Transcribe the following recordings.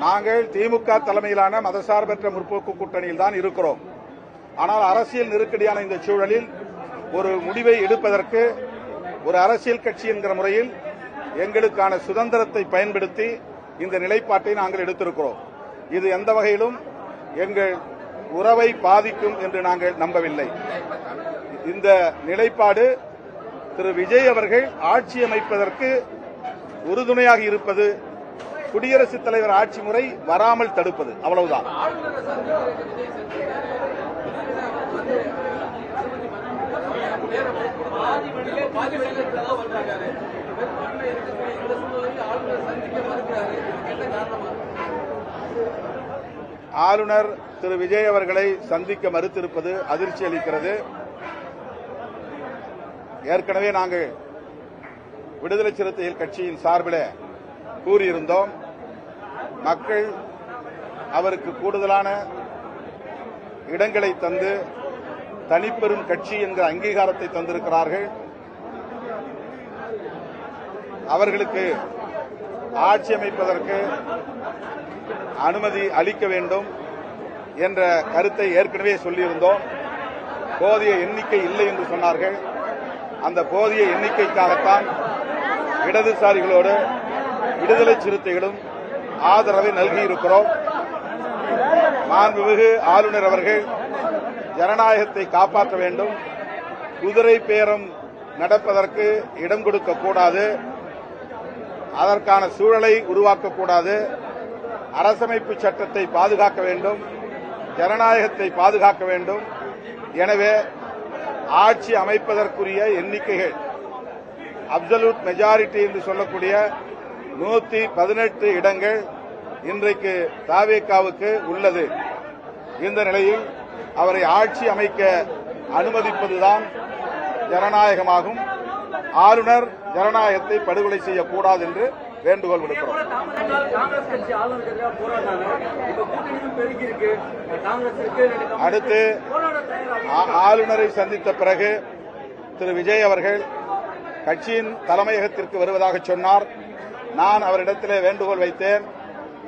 நாங்கள் திமுக தலைமையிலான மதசார்பற்ற முற்போக்கு கூட்டணியில் தான் இருக்கிறோம். ஆனால் அரசியல் நெருக்கடியான இந்த சூழலில் ஒரு முடிவை எடுப்பதற்கு ஒரு அரசியல் கட்சி என்கிற முறையில் எங்களுக்கான சுதந்திரத்தை பயன்படுத்தி இந்த நிலைப்பாட்டை நாங்கள் எடுத்திருக்கிறோம். இது எந்த வகையிலும் எங்கள் உறவை பாதிக்கும் என்று நாங்கள் நம்பவில்லை. இந்த நிலைப்பாடு திரு விஜய் அவர்கள் ஆட்சி அமைப்பதற்கு உறுதுணையாக இருப்பது, குடியரசுத் தலைவர் ஆட்சி முறை வராமல் தடுப்பது, அவ்வளவுதான். ஆளுநர் திரு விஜய் அவர்களை சந்திக்க மறுத்திருப்பது அதிர்ச்சி அளிக்கிறது. ஏற்கனவே நாங்கள் விடுதலை சிறுத்தைகள் கட்சியின் சார்பில் கூறியிருந்தோம், மக்கள் அவருக்கு கூடுதலான இடங்களை தந்து தனிப்பெரும் கட்சி என்கிற அங்கீகாரத்தை தந்திருக்கிறார்கள். அவர்களுக்கு ஆட்சி அமைப்பதற்கு அனுமதி அளிக்க வேண்டும் என்ற கருத்தை ஏற்கனவே சொல்லியிருந்தோம். போதிய எண்ணிக்கை இல்லை என்று சொன்னார்கள். அந்த போதிய எண்ணிக்கைக்காகத்தான் இடதுசாரிகளோடு விடுதலை சிறுத்தைகளும் ஆதரவை நல்கியிருக்கிறோம். மாண்புமிகு ஆளுநர் அவர்கள் ஜனநாயகத்தை காப்பாற்ற வேண்டும், குதிரை பேரம் நடப்பதற்கு இடம் கொடுக்கக்கூடாது, அதற்கான சூழலை உருவாக்கக்கூடாது, அரசமைப்பு சட்டத்தை பாதுகாக்க வேண்டும், ஜனநாயகத்தை பாதுகாக்க வேண்டும். எனவே ஆட்சி அமைப்பதற்குரிய எண்ணிக்கைகள் அப்சல்யூட் மெஜாரிட்டி என்று சொல்லக்கூடிய 118 இடங்கள் இன்றைக்கு தவேகாவுக்கு உள்ளது. இந்த நிலையில் அவரை ஆட்சி அமைக்க அனுமதிப்பதுதான் ஜனநாயகமாகும். ஆளுநர் ஜனநாயகத்தை படுகொலை செய்யக்கூடாது என்று வேண்டுகோள் விடுக்கிறோம். அடுத்து ஆளுநரை சந்தித்த பிறகு திரு விஜய் அவர்கள் கட்சியின் தலைமையகத்திற்கு வருவதாக சொன்னார். நான் அவரிடத்திலே வேண்டுகோள் வைத்தேன்,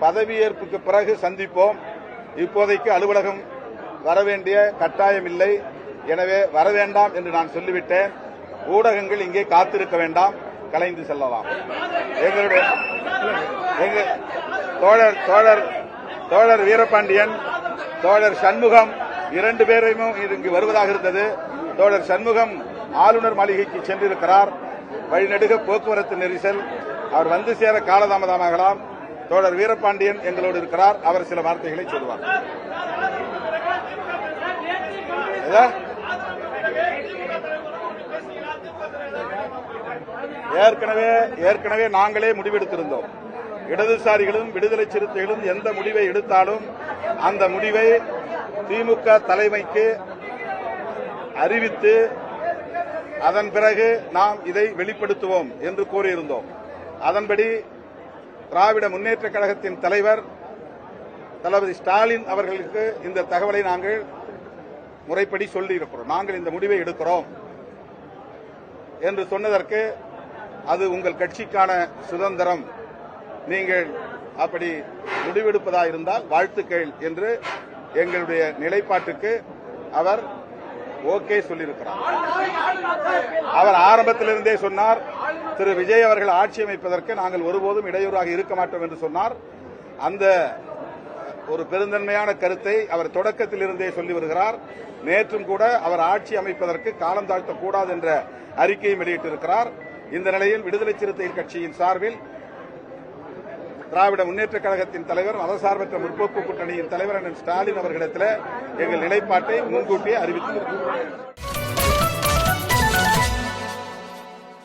பதவியேற்புக்கு பிறகு சந்திப்போம், இப்போதைக்கு அலுவலகம் வரவேண்டிய கட்டாயம் இல்லை, எனவே வரவேண்டாம் என்று நான் சொல்லிவிட்டேன். ஊடகங்கள் இங்கே காத்திருக்க வேண்டாம், கலைந்து செல்லலாம். எங்களுடைய தோழர் வீரபாண்டியன், தோழர் சண்முகம் 2 பேரையும் இங்கு வருவதாக இருந்தது. தோழர் சண்முகம் ஆளுநர் மாளிகைக்கு சென்றிருக்கிறார். வழிநெடுக போக்குவரத்து நெரிசல், அவர் வந்து சேர காலதாமதமாகலாம். தோழர் வீரபாண்டியன் எங்களோடு இருக்கிறார், அவர் சில வார்த்தைகளை சொல்வார். ஏற்கனவே நாங்களே முடிவெடுத்திருந்தோம். இடதுசாரிகளும் விடுதலை சிறுத்தைகளும் எந்த முடிவை எடுத்தாலும் அந்த முடிவை திமுக தலைமைக்கு அறிவித்து அதன் பிறகு நாம் இதை வெளிப்படுத்துவோம் என்று கூறியிருந்தோம். அதன்படி திராவிட முன்னேற்ற கழகத்தின் தலைவர் தளபதி ஸ்டாலின் அவர்களுக்கு இந்த தகவலை நாங்கள் முறைப்படி சொல்லியிருக்கிறோம். நாங்கள் இந்த முடிவை எடுக்கிறோம் என்று சொன்னதற்கு, அது உங்கள் கட்சிக்கான சுதந்திரம், நீங்கள் அப்படி முடிவெடுப்பதாயிருந்தால் வாழ்த்துக்கள் என்று எங்களுடைய நிலைப்பாட்டுக்கு அவர் ஓகே சொல்லியிருக்கிறார். அவர் ஆரம்பத்திலிருந்தே சொன்னார், திரு விஜய் அவர்கள் ஆட்சி அமைப்பதற்கு நாங்கள் ஒருபோதும் இடையூறாக இருக்க மாட்டோம் என்று சொன்னார். அந்த ஒரு பெருந்தன்மையான கருத்தை அவர் தொடக்கத்திலிருந்தே சொல்லி வருகிறார். நேற்றும் கூட அவர் ஆட்சி அமைப்பதற்கு காலம் தாழ்த்தக்கூடாது என்ற அறிக்கையும் வெளியிட்டிருக்கிறார். இந்த நிலையில் விடுதலை சிறுத்தைகள் கட்சியின் சார்பில் திராவிட முன்னேற்ற கழகத்தின் தலைவர், மதசார்பற்ற முற்போக்கு கூட்டணியின் தலைவர் அண்ணன் ஸ்டாலின் அவர்களிடத்தில் எங்கள் நிலைப்பாட்டை முன்கூட்டியே அறிவித்திருக்கிறோம்.